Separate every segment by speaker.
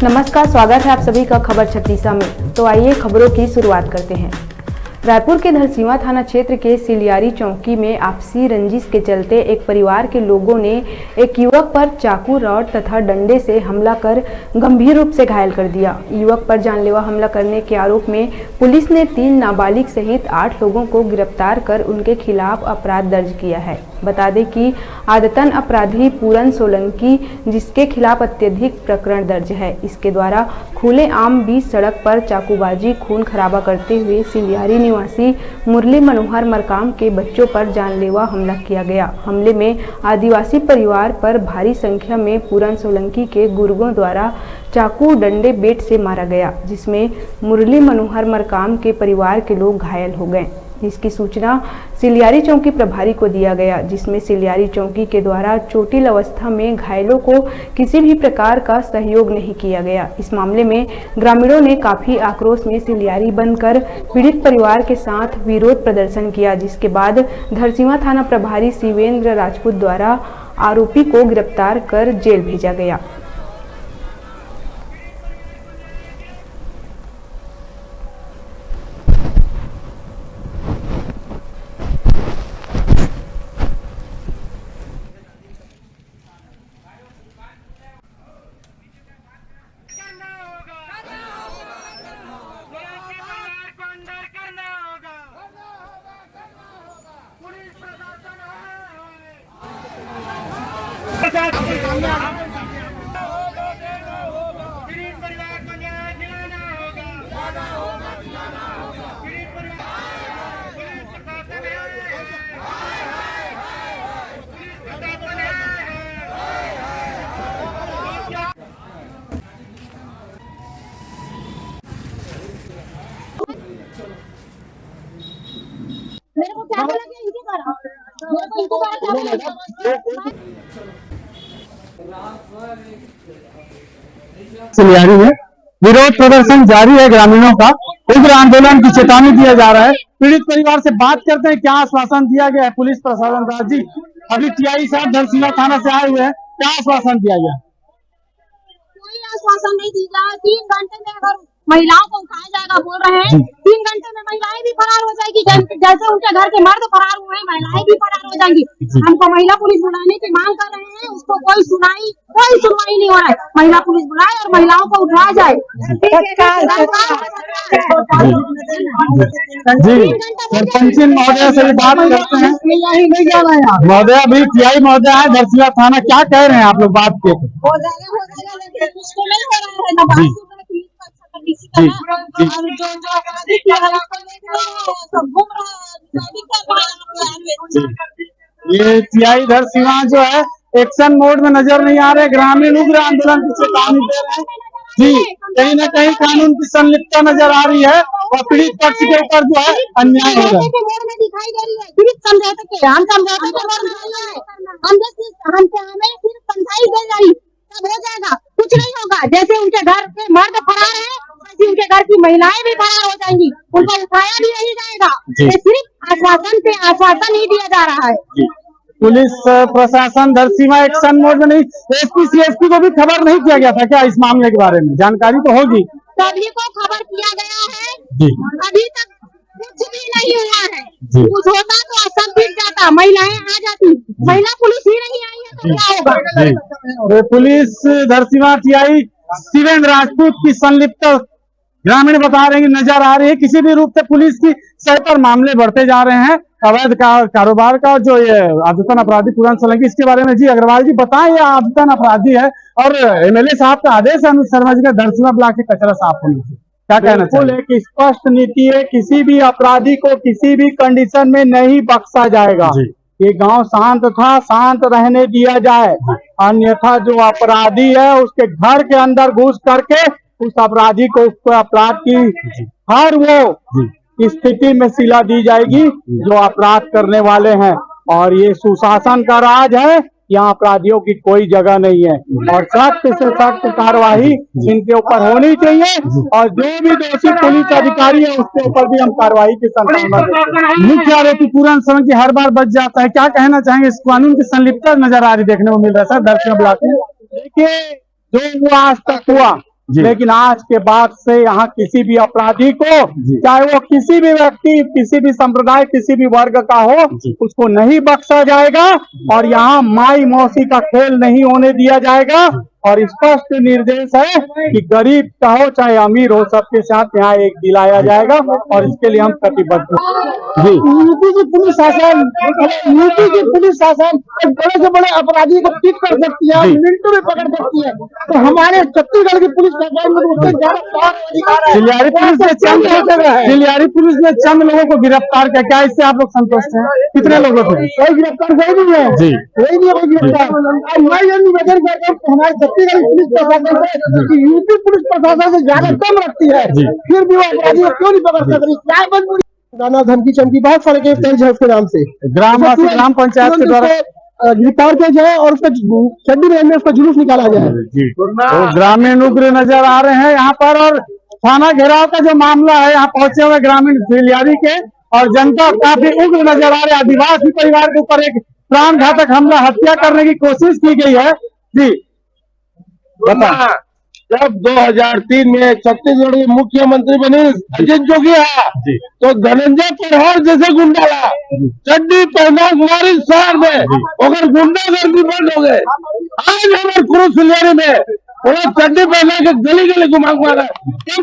Speaker 1: नमस्कार, स्वागत है आप सभी का खबर 36 में। तो आइए खबरों की शुरुआत करते हैं। रायपुर के धरसींवा थाना क्षेत्र के सिलियारी चौकी में आपसी रंजिश के चलते एक परिवार के लोगों ने एक युवक पर चाकू, रॉड तथा डंडे से हमला कर गंभीर रूप से घायल कर दिया। युवक पर जानलेवा हमला करने के आरोप में पुलिस ने 3 नाबालिग सहित 8 लोगों को गिरफ्तार कर उनके खिलाफ अपराध दर्ज किया है। बता दें कि आदतन अपराधी पूरन सोलंकी, जिसके खिलाफ अत्यधिक प्रकरण दर्ज है, इसके द्वारा खुलेआम बीच सड़क पर चाकूबाजी, खून खराबा करते हुए सिलियारी निवासी मुरली मनोहर मरकाम के बच्चों पर जानलेवा हमला किया गया। हमले में आदिवासी परिवार पर भारी संख्या में पूरन सोलंकी के गुर्गों द्वारा चाकू, डंडे, बेट से मारा गया, जिसमें मुरली मनोहर मरकाम के परिवार के लोग घायल हो गए। इसकी सूचना सिलियारी चौकी प्रभारी को दिया गया, जिसमें सिलियारी चौकी के द्वारा चोटिल अवस्था में घायलों को किसी भी प्रकार का सहयोग नहीं किया गया। इस मामले में ग्रामीणों ने काफी आक्रोश में सिलियारी बंद कर पीड़ित परिवार के साथ विरोध प्रदर्शन किया, जिसके बाद धरसींवा थाना प्रभारी शिवेंद्र राजपूत द्वारा आरोपी को गिरफ्तार कर जेल भेजा गया।
Speaker 2: मेरे को क्या बोला कि इनके द्वारा मेरे को इनके द्वारा क्या
Speaker 3: सिलियारी में विरोध प्रदर्शन जारी है। ग्रामीणों का उग्र आंदोलन की चेतावनी दिया जा रहा है। पीड़ित परिवार से बात करते हैं, क्या आश्वासन दिया गया है पुलिस प्रशासन द्वारा। जी, अभी टीआई साहब धरसींवा थाना से आए हुए हैं, क्या आश्वासन दिया गया?
Speaker 2: कोई आश्वासन नहीं दिया। 3 घंटे में अगर महिलाओं को उठाया जाएगा बोल रहे हैं, 3 घंटे में महिलाएं भी फरार हो जाएगी। जैसे उनके घर के मर्द फरार हुए, महिलाएं भी फरार हो जाएंगी। हमको महिला पुलिस बुलाने की मांग कर रहे हैं, उसको कोई सुनवाई नहीं हो रहा है। महिला पुलिस बुलाए और महिलाओं को उठाया जाए।
Speaker 3: जी, सरपंच महोदय से भी बात करते हैं। महोदय, अभी टीआई महोदय है धरसींवा थाना, क्या कह रहे हैं आप लोग? बात के
Speaker 2: हो जाएगा लेकिन उसको नहीं हो रहा है।
Speaker 3: ये टीआई धरसींवा जो है एक्शन मोड में नजर नहीं आ रहे। ग्रामीण उग्र आंदोलन की चेतावनी दे रहे हैं। जी, कहीं न कहीं कानून की संलिप्तता नजर आ रही है और पीड़ित पक्ष के ऊपर जो है अन्याय हो रहा है।
Speaker 2: दिखाई दे रही है पीड़ित समझौते के, हम समझौते के हमें सिर्फ समझाई दे रही, तब हो जाएगा। कुछ नहीं होगा। जैसे उनके घर के मर्द फरार है, वैसे उनके घर की महिलाएं भी फरार हो जाएंगी, उनको उठाया भी नहीं जाएगा। सिर्फ आश्वासन पे आश्वासन ही दिया जा रहा है।
Speaker 3: पुलिस प्रशासन धरसींवा एक्शन मोड में नहीं। एसपी सीएसपी को भी खबर नहीं किया गया था क्या इस मामले के बारे में? जानकारी तो होगी।
Speaker 2: सभी को खबर किया गया है, अभी तक कुछ भी नहीं हुआ है। कुछ होता तो सब बीत जाता, महिलाएं आ जाती। महिला पुलिस ही नहीं आई है तो क्या होगा?
Speaker 3: पुलिस धरसींवा टीआई शिवेंद्र राजपूत की संलिप्त ग्रामीण बता रहे हैं कि नजर आ रही है। किसी भी रूप से पुलिस की सर पर मामले बढ़ते जा रहे हैं। अवैध कारोबार का जो ये आदतन अपराधी पूरन सोलंकी, इसके बारे में जी अग्रवाल जी बताएं। ये आदतन अपराधी है और एमएलए साहब का आदेश है अनुज शर्मा जी का धरसींवा ब्लॉक के कचरा साफ होने से, क्या कहना चाहिए?
Speaker 4: एक स्पष्ट नीति है, किसी भी अपराधी को किसी भी कंडीशन में नहीं बख्शा जाएगा। ये गांव शांत था, शांत रहने दिया जाए, अन्यथा जो अपराधी है उसके घर के अंदर घुस करके उस अपराधी को उसको अपराध की हर वो स्थिति में सिला दी जाएगी जो अपराध करने वाले हैं। और ये सुशासन का राज है, यहाँ अपराधियों की कोई जगह नहीं है और सख्त से सख्त कार्रवाई इनके ऊपर होनी चाहिए और जो भी दोषी पुलिस अधिकारी है उसके ऊपर भी हम कार्रवाई की संभावना देते हैं।
Speaker 3: मुख्य आरोपी पूरन सोलंकी हर बार बच जाता है, क्या कहना चाहेंगे? इस कानून की संलिप्तता नजर आ रही देखने को मिल रहा है सर धरसींवा ब्लॉक में।
Speaker 4: देखिए, जो वो आज तक हुआ लेकिन आज के बाद से यहाँ किसी भी अपराधी को, चाहे वो किसी भी व्यक्ति, किसी भी संप्रदाय, किसी भी वर्ग का हो, उसको नहीं बख्शा जाएगा और यहाँ माई मौसी का खेल नहीं होने दिया जाएगा। और स्पष्ट निर्देश है कि गरीब का हो चाहे अमीर हो, सबके साथ यहाँ एक दिलाया जाएगा और इसके लिए हम प्रतिबद्ध हैं। जी,
Speaker 5: यूपी की पुलिस शासन बड़े से बड़े अपराधी को पिक कर सकती है, मिनटों में पकड़ सकती है। तो हमारे छत्तीसगढ़ की पुलिस शासन में उससे ज्यादा अधिकार है।
Speaker 3: सिलियारी पुलिस ने चंद लोगों को गिरफ्तार किया, क्या इससे आप लोग संतुष्ट हैं? कितने लोगों को?
Speaker 5: कोई गिरफ्तार कोई नहीं है
Speaker 3: जी,
Speaker 5: कोई नहीं है गिरफ्तार। मैं ये निवेदन करता हूँ हमारे छत्तीसगढ़ पुलिस प्रशासन से कि यूपी पुलिस प्रशासन से ज्यादा कम रखती है, फिर भी वो अपराधी को क्यों नहीं पकड़ सक रही? क्या मजबूरी? गाना धमकी चमकी बहुत सारे केस दर्ज है उसके नाम से,
Speaker 3: ग्राम पंचायत के द्वारा
Speaker 5: गिरफ्तार किया जाए और उसका चड्डी में उसका जुलूस निकाला जाए।
Speaker 3: तो ग्रामीण उग्र नजर आ रहे हैं यहाँ पर, और थाना घेराव का जो मामला है, यहाँ पहुंचे हुए ग्रामीण सिलियारी के और जनता काफी उग्र नजर आ रहे हैं। आदिवासी परिवार के ऊपर एक प्राण घातक हमला, हत्या करने की कोशिश की गई है। जी
Speaker 5: बता, जब 2003 में छत्तीसगढ़ के मुख्यमंत्री बने अजित जोगी तो धनंजय प्रहार जैसे गुंडा ला चड्डी पहना हमारे शहर में, अगर गुंडागर्दी बंद हो गए। आज हमारे पूरे सिलियारी में वो चड्डी पहना के गली गली घुमा रहा है,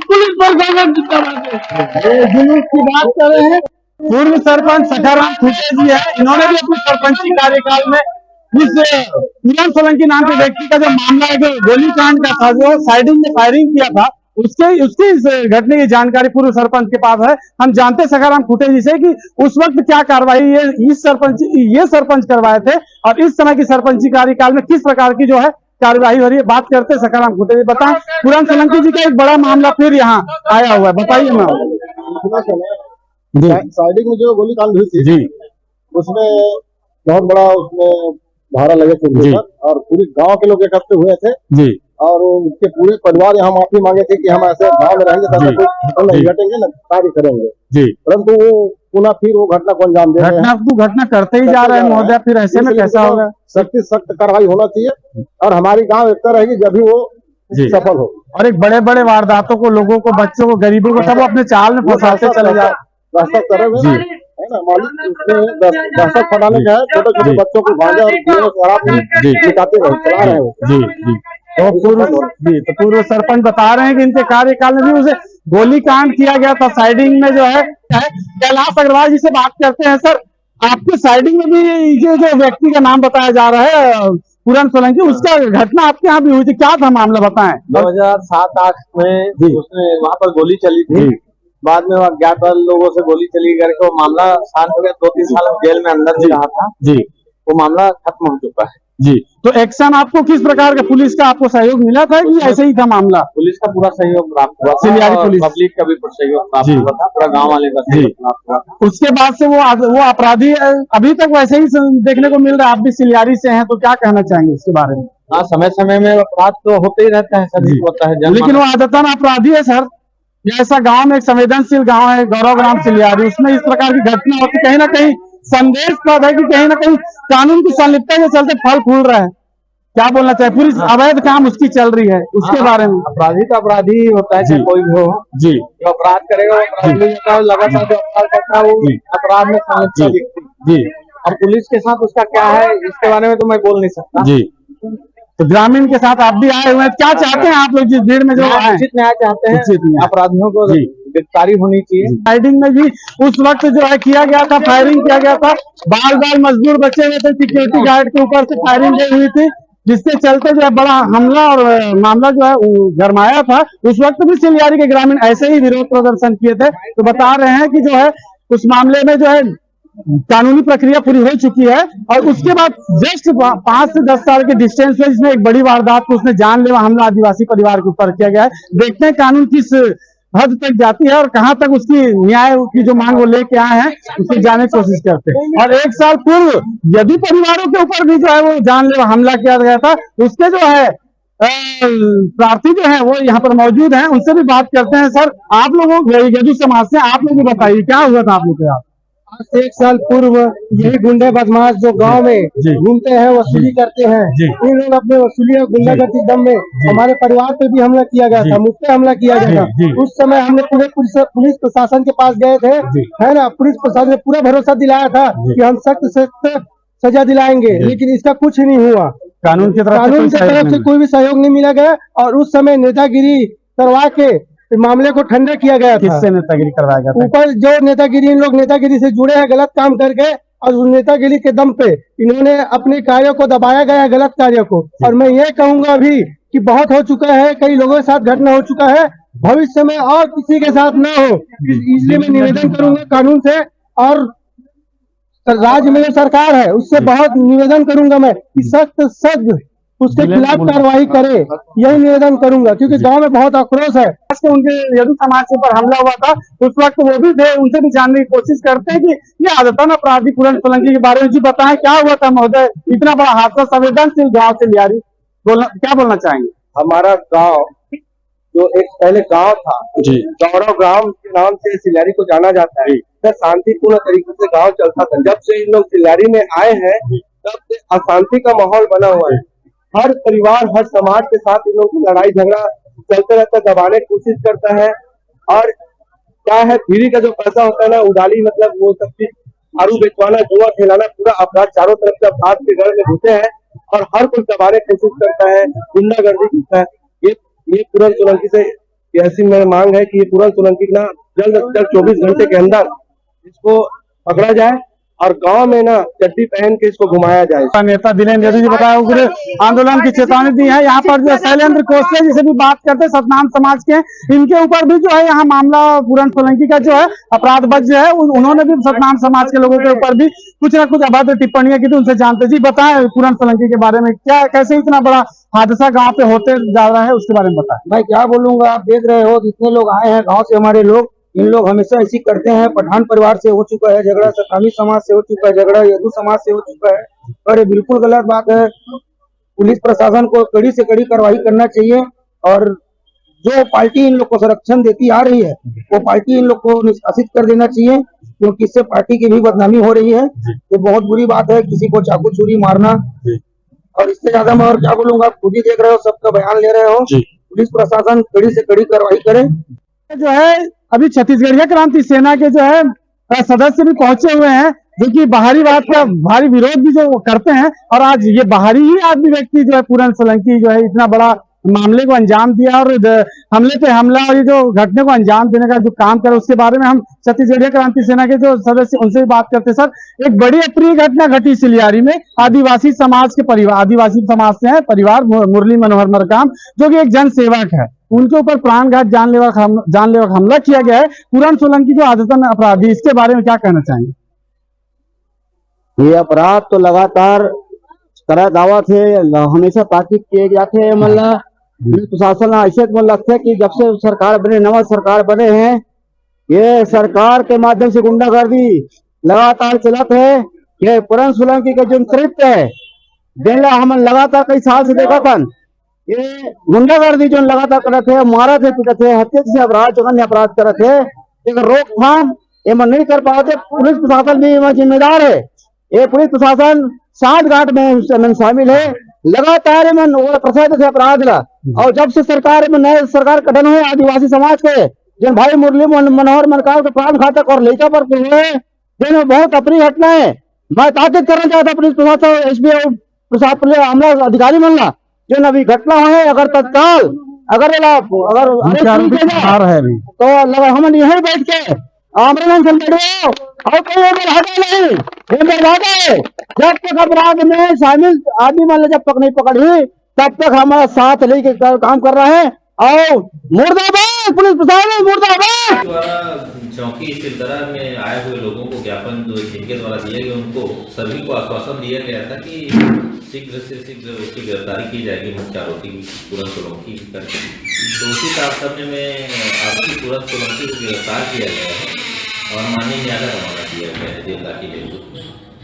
Speaker 5: पुलिस प्रशासन जुलूस की बात कर रहे हैं।
Speaker 3: पूर्व सरपंच सखाराम खुटे जी है, इन्होंने भी अपने सरपंची कार्यकाल में इस पूरन सोलंकी नाम के व्यक्ति का जो मामला है, जो गोलीकांड का था, जो साइडिंग में फायरिंग किया था, उसकी इस घटने की जानकारी पूर्व सरपंच के पास है। हम जानते सखाराम खुटे जी से कि उस वक्त क्या कार्रवाई ये सरपंच करवाए थे और इस समय की सरपंची कार्यकाल में किस प्रकार की जो है कार्यवाही हो रही है। बात करते सखाराम खुटे जी, बताएं पूरन सोलंकी जी का एक बड़ा मामला फिर यहाँ आया हुआ है, बताइए ना।
Speaker 5: साइडिंग में जो गोलीकांड हुई थी
Speaker 3: जी,
Speaker 5: उसमें बहुत बड़ा उसमें धारा लगे थे उनके ऊपर और पूरे गांव के लोग इकट्ठे हुए थे
Speaker 3: जी,
Speaker 5: और उनके पूरे परिवार यहाँ माफी मांगे थे कि हम ऐसे गांव में रहेंगे, नहीं घटेंगे न कार्य करेंगे
Speaker 3: जी,
Speaker 5: परंतु वो पुनः फिर वो घटना को अंजाम दे रहे हैं।
Speaker 3: घटना करते ही जा रहे हैं महोदय, फिर ऐसे में कैसा होगा?
Speaker 5: सख्त सख्त कार्रवाई होना चाहिए और हमारी गांव एकता रहेगी जब भी वो सफल हो।
Speaker 3: और एक बड़े बड़े वारदातों को, लोगों को, बच्चों को, गरीबों को सब अपने चाल में फंसाते चले जाए।
Speaker 5: रास्ता करे हुए है ना, मालिक उसमें दहशत फैलाने का है, छोटे छोटे बच्चों को गांजा और शराब निकालते रहे, चला रहे हैं।
Speaker 3: जी जी, तो पूर्व सरपंच बता रहे हैं कि इनके कार्यकाल में भी उसे गोलीकांड किया गया था। साइडिंग में जो है, कैलाश अग्रवाल जी से बात करते हैं। सर, आपके साइडिंग में भी ये जो व्यक्ति का नाम बताया जा रहा है पूरन सोलंकी, उसका घटना आपके यहाँ भी हुई थी, क्या था मामला बताएं?
Speaker 5: 2007-8 में उसने वहाँ पर गोली चली थी, बाद में अज्ञात लोगों से गोली चली करके वो मामला शांत हो गया। 2-3 साल जेल में अंदर ही रहा था
Speaker 3: जी,
Speaker 5: वो मामला खत्म हो चुका है
Speaker 3: जी। तो एक्शन आपको किस प्रकार का, पुलिस का आपको सहयोग मिला था कि ऐसे ही था मामला?
Speaker 5: पुलिस का पूरा सहयोग प्राप्त हुआ
Speaker 3: सिलियारी
Speaker 5: था,
Speaker 3: पुलिस,
Speaker 5: पब्लिक का भी सहयोग प्राप्त हुआ था, पूरा गांव वाले का सहयोग प्राप्त हुआ था।
Speaker 3: उसके बाद से वो अपराधी अभी तक वैसे ही देखने को मिल रहा है। आप भी सिलियारी से हैं, तो क्या कहना चाहेंगे इसके बारे में?
Speaker 5: हाँ, समय समय में अपराध तो होते ही रहता है, सभी होता है,
Speaker 3: लेकिन वो आदतन अपराधी है सर। ऐसा गांव में, एक संवेदनशील गांव है गौरव ग्राम सिलियारी, उसमें इस प्रकार की घटना होती, कहीं ना कहीं संदेश पाता है कि कहीं ना कहीं कानून की संलिप्तता के चलते फल फूल रहा है। क्या बोलना चाहिए? पूरी अवैध काम उसकी चल रही है, उसके बारे में।
Speaker 5: अपराधी तो अपराधी ही होता है, कोई भी हो
Speaker 3: जी,
Speaker 5: जो अपराध करेगा लगातार जो अपराध करता है वो अपराध में संलिप्तता दिखती है
Speaker 3: जी।
Speaker 5: और पुलिस के साथ उसका क्या है इसके बारे में तो मैं बोल नहीं सकता
Speaker 3: जी। तो ग्रामीण के साथ आप भी आए हुए हैं, क्या चाहते हैं आप लोग जिस भीड़ में जो आए?
Speaker 5: उचित न्याय चाहते हैं, अपराधियों को गिरफ्तारी होनी चाहिए।
Speaker 3: फायरिंग में भी उस वक्त जो है किया गया था, फायरिंग किया गया था, बाल बाल मजदूर बचे हुए थे, सिक्योरिटी गार्ड के ऊपर से फायरिंग हुई थी, जिसके चलते जो है बड़ा हमला और मामला जो है गरमाया था। उस वक्त भी सिलियारी के ग्रामीण ऐसे ही विरोध प्रदर्शन किए थे। तो बता रहे हैं कि जो है उस मामले में जो है कानूनी प्रक्रिया पूरी हो चुकी है और उसके बाद जस्ट 5 से 10 साल के डिस्टेंस में इसमें एक बड़ी वारदात को उसने जानलेवा हमला आदिवासी परिवार के ऊपर किया गया है। देखते हैं कानून किस हद तक जाती है और कहां तक उसकी न्याय की जो मांग वो लेके आए हैं उसको जाने की कोशिश करते हैं। और 1 साल पूर्व यदि परिवारों के ऊपर भी जो है वो जानलेवा हमला किया गया था, उसके जो है प्रार्थी जो है वो यहाँ पर मौजूद हैं, उनसे भी बात करते हैं। सर, आप लोगों यदु समाज से आप लोग भी बताइए क्या हुआ था आप लोग के साथ?
Speaker 4: आज से 1 साल पूर्व यही गुंडे बदमाश जो गांव में घूमते हैं, वसूली करते हैं, इन लोग अपने वसूली और गुंडागर्दी दम में हमारे परिवार पे भी हमला किया गया था, मुझ पे हमला किया गया था। उस समय हमने पूरे पुलिस प्रशासन के पास गए थे, है ना। पुलिस प्रशासन ने पूरा भरोसा दिलाया था कि हम सख्त से सख्त सजा दिलाएंगे, लेकिन इसका कुछ नहीं हुआ।
Speaker 3: कानून की तरफ
Speaker 4: से कोई भी सहयोग नहीं मिला गया और उस समय नेतागिरी करवा के मामले को ठंडा किया गया था।
Speaker 3: किससे नेतागिरी करवाया गया था?
Speaker 4: ऊपर जो नेतागिरी, इन लोग नेतागिरी से जुड़े हैं, गलत काम करके, और उस नेतागिरी के दम पे इन्होंने अपने कार्यों को दबाया गया, गलत कार्यों को। और मैं ये कहूंगा अभी कि बहुत हो चुका है, कई लोगों के साथ घटना हो चुका है, भविष्य में और किसी के साथ न हो, इसलिए मैं निवेदन करूंगा कानून से और राज्य में जो सरकार है उससे बहुत निवेदन करूंगा मैं कि सख्त उसके खिलाफ कार्रवाई करे, यही निवेदन करूंगा, क्योंकि गांव में बहुत आक्रोश है।
Speaker 3: उनके यदु समाज के ऊपर हमला हुआ था उस वक्त वो भी थे, उनसे भी जानने की कोशिश करते हैं कि ये आदतन अपराधी पूरन सोलंकी के बारे में जी बताएं, क्या हुआ था महोदय? इतना बड़ा हादसा संवेदनशील गाँव से लियारी, क्या बोलना चाहेंगे?
Speaker 5: हमारा गांव जो एक पहले गांव था, गौरव गांव के नाम से सिल्यारी को जाना जाता है, तो शांतिपूर्ण तरीके से गांव चलता था। जब से इन लोग सिल्यारी में आए हैं तब से अशांति का माहौल बना हुआ है। हर परिवार, हर समाज के साथ इन लोगों की लड़ाई झगड़ा चलते रहता है, दबाने की कोशिश करता है। और क्या है, फ्री का जो पैसा होता है ना, उड़ाली मतलब वो सब चीज, दारू बेचवाना, जुआ खेलाना, पूरा अपराध चारों तरफ से अपराध के घर में घुसे हैं और हर कोई दबाने की कोशिश करता है, गुंडागर्दी करता है। ये पूरन सोलंकी से ऐसी मेरी मांग है कि ये पूरन सोलंकी ना जल्द से जल्द 24 घंटे के अंदर इसको पकड़ा जाए और गांव में ना चड्डी पहन के इसको घुमाया जाए।
Speaker 3: नेता दिलेन्द्र यादव जी बताया उग्र आंदोलन की चेतावनी दी है। यहाँ पर जो शैलेंद्र कोसले जिसे भी बात करते हैं, सतनाम समाज के, इनके ऊपर भी जो है यहाँ मामला पूरन सोलंकी का जो है अपराध बच जो है, उन्होंने भी सतनाम समाज के लोगों के ऊपर भी कुछ न कुछ अभद्र टिप्पणियां की थी, उनसे जानते जी बताएं पूरन सोलंकी के बारे में, क्या कैसे इतना बड़ा हादसा गाँव पे होते जा रहा है, उसके बारे में बताएं।
Speaker 4: भाई क्या बोलूंगा, आप देख रहे हो जितने लोग आए हैं गाँव से, हमारे लोग, इन लोग हमेशा ऐसी करते हैं। पठान परिवार से हो चुका है झगड़ा, सतामी समाज से हो चुका है झगड़ा, यदु समाज से हो चुका है, और ये बिल्कुल गलत बात है। पुलिस प्रशासन को कड़ी से कड़ी कार्रवाई करना चाहिए और जो पार्टी इन लोग को संरक्षण देती आ रही है वो पार्टी इन लोग को निष्कासित कर देना चाहिए, क्योंकि इससे पार्टी की भी बदनामी हो रही है। ये बहुत बुरी बात है, किसी को चाकू छुरी मारना, और इससे ज्यादा मैं और क्या बोलूंगा, खुद ही देख रहे हो, सबका बयान ले रहे हो। पुलिस प्रशासन कड़ी से कड़ी कार्रवाई करे।
Speaker 3: जो है अभी छत्तीसगढ़िया क्रांति सेना के जो है सदस्य भी पहुंचे हुए हैं, जो कि बाहरी बात का भारी विरोध भी जो करते हैं, और आज ये बाहरी ही आदमी व्यक्ति जो है पूरन सोलंकी जो है इतना बड़ा मामले को अंजाम दिया और हमले पे हमला और ये जो घटने को अंजाम देने का जो काम करे, उसके बारे में हम छत्तीसगढ़िया क्रांति सेना के जो सदस्य उनसे भी बात करते। सर, एक बड़ी अप्रिय घटना घटी सिलियारी में, आदिवासी समाज के परिवार, आदिवासी समाज से है परिवार, मुरली मनोहर मरकाम, जो कि एक जन सेवक है, उनके ऊपर प्राणघात जानलेवा हमला किया गया है। पूरन सोलंकी जो आदतन अपराधी, इसके बारे में क्या कहना चाहेंगे?
Speaker 4: ये अपराध तो लगातार करा दावा थे, हमेशा ताकीद किए जाते हैं। मतलब प्रशासन ऐसे लगता है कि जब से सरकार बने, नवा सरकार बने हैं, ये सरकार के माध्यम से गुंडागर्दी लगातार चलत है। ये पूरन सोलंकी के जो चरित्र है, देला हम लगातार कई साल से देखा था, ये गुंडागर्दी जो लगातार करते थे, मारा थे, पीटा थे, हत्या से अपराध, जघन्य अपराध करते थे, एक रोकथाम ये नहीं कर पाते। पुलिस प्रशासन भी जिम्मेदार है। ये पुलिस प्रशासन साठ घाट में शामिल है, लगातार प्रसाद से अपराध ला। और जब से सरकार में नए सरकार गठन हुए, आदिवासी समाज के जिन भाई मुरली मनोहर मरकाम के प्राण घातक और लेखा पर जिन बहुत अप्रिय घटना है। मैं ताकीद करना चाहता पुलिस प्रशासन, एसपी और प्रशासन हमला अधिकारी बनना जो अभी घटना है, अगर तत्काल अगर तो हम यहीं बैठ के आमरण और कोई हटा नहीं, जब तक अपराध में शामिल आदमी मान जब तक नहीं पकड़ी तब तक हमारा साथ लेके काम कर रहे हैं। और मुर्दाबाद पुलिस प्रशासन, मुर्दाबाद।
Speaker 6: द्वारा चौकी सिलदरा में आए हुए लोगों को ज्ञापन जिनके द्वारा दिए गए, उनको सभी को आश्वासन दिया गया था कि शीघ्र से शीघ्र उसकी गिरफ्तारी की जाएगी, मुख्य आरोपी पूरन सोलंकी करके। तो उसी तारतम्य में आरोपी पूरन सोलंकी को गिरफ्तार किया गया है और माननीय न्यायालय रवाना किया गया है जेल दाखिल हेतु।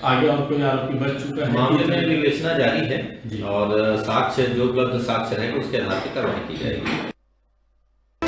Speaker 7: आगे और कोई आरोपी बच चुका है?
Speaker 6: मामले में विवेचना जारी है और साक्ष्य जो उपलब्ध साक्ष्य रहेगा उसके आधार पर कार्रवाई की जाएगी।